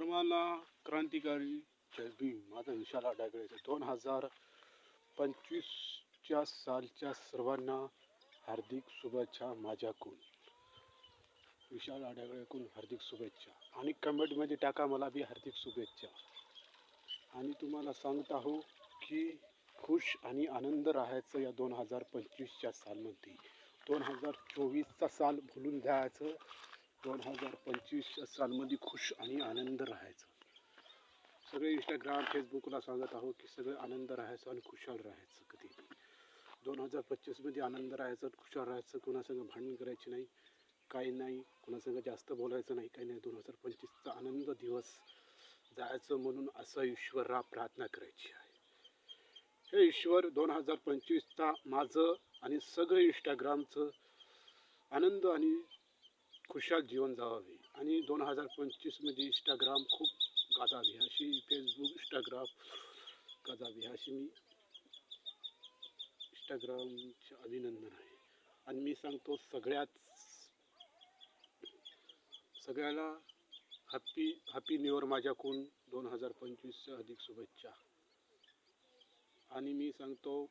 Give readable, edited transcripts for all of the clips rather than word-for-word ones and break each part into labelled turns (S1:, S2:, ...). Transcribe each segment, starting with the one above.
S1: सर्वांना क्रांतिकारी जय भीम. माझा विशाल आडागळे. 2025च्या सालच्या सर्वांना हार्दिक शुभेच्छा माझ्याकडून. विशाल आडागळेकडून हार्दिक शुभेच्छा. आणि कमेंटमध्ये टाका मला बी हार्दिक शुभेच्छा. आणि तुम्हाला सांगत आहो की खुश आणि आनंद राहायचं या 2025च्या सालमध्ये. 2024चा साल भुलून जायचं. 2025च्या सालमध्ये खुश आणि आनंद राहायचं. सगळे इंस्टाग्राम फेसबुकला सांगत आहो की सगळं आनंद राहायचं आणि खुशाल राहायचं. कधी 2025मध्ये आनंद राहायचं, खुशाल राहायचं. कोणासंग भांडण करायची नाही, काही नाही, कोणासंग जास्त बोलायचं नाही, काही नाही. 2025चा आनंद दिवस जायचं म्हणून असं ईश्वरा प्रार्थना करायची आहे. हे ईश्वर 2025चा माझं आणि सगळं इंस्टाग्रामचं आनंद आणि खुशाल जीवन जावावे. आणि 2025मध्ये इंस्टाग्राम खूप गाजावे अशी, फेसबुक इंस्टाग्राम गाजावे अशी मी इंस्टाग्रामचे अभिनंदन आहे. आणि मी सांगतो सगळ्याला हॅपी न्यू इयर माझ्याकडून. 2025च्या अधिक शुभेच्छा. आणि मी सांगतो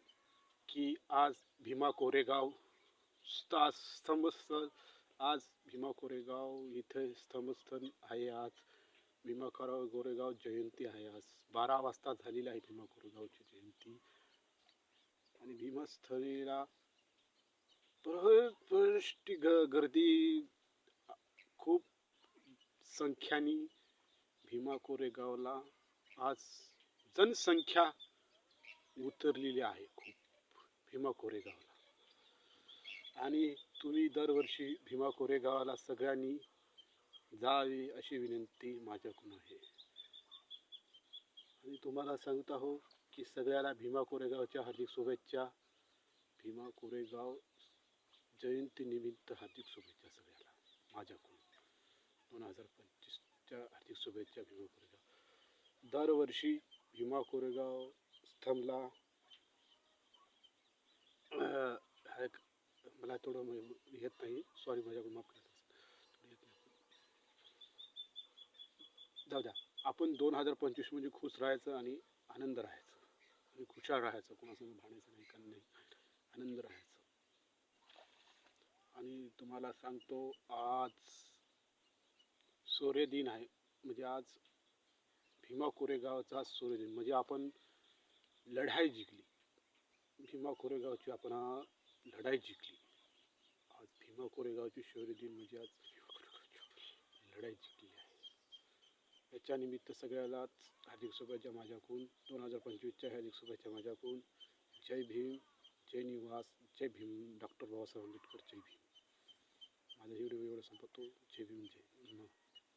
S1: की आज भीमा कोरेगाव स्तंभस्थळ, आज भीमा कोरेगाव इथे स्तंभस्थळ आहे. आज भीमा कोरेगाव जयंती आहे. आज 12 वाजता झालेली आहे भीमा कोरेगावची जयंती. आणि भीमास्थळीला प्रष्टी गर्दी खूप संख्याने भीमा कोरेगावला आज जनसंख्या उतरलेली आहे खूप भीमा कोरेगावला. आणि तुम्ही दरवर्षी भीमा कोरेगावला सगळ्यांनी जावे अशी विनंती माझ्याकडून आहे. आणि तुम्हाला सांगत आहो की सगळ्याला भीमा कोरेगावच्या हार्दिक शुभेच्छा. भीमा कोरेगाव जयंतीनिमित्त हार्दिक शुभेच्छा सगळ्याला माझ्याकडून. 2025च्या हार्दिक शुभेच्छा भीमा कोरेगाव. दरवर्षी भीमा कोरेगाव स्तंभला मला थोडं येत नाही, सॉरी, माझ्याकडून माफ करा. जाऊ द्या. आपण 2025 म्हणजे खुश राहायचं आणि आनंद राहायचं आणि खुशाल राहायचं. कोणासंग भांडायचं नाही, काही नाही, आनंद राहायचं. आणि तुम्हाला सांगतो आज सूर्यदिन आहे. म्हणजे आज भीमा कोरेगावचा सूर्यदिन. म्हणजे आपण लढाई जिंकली. भीमा कोरेगावची आपण लढाई जिंकली. आज भीमा कोरेगावची सूर्यदिन म्हणजे आज भीमा कोरेगावची लढाई जिंकली आहे. याच्या निमित्त सगळ्यालाच हार्दिक शुभेच्छा माझ्याकडून. 2025च्या हार्दिक शुभेच्छा माझ्याकडून. जय भीम, जय निवास, जय भीम, डॉक्टर बाबासाहेब आंबेडकर, जय भीम. माझा व्हिडिओ एवढं संपवतो. जय भीम, जय.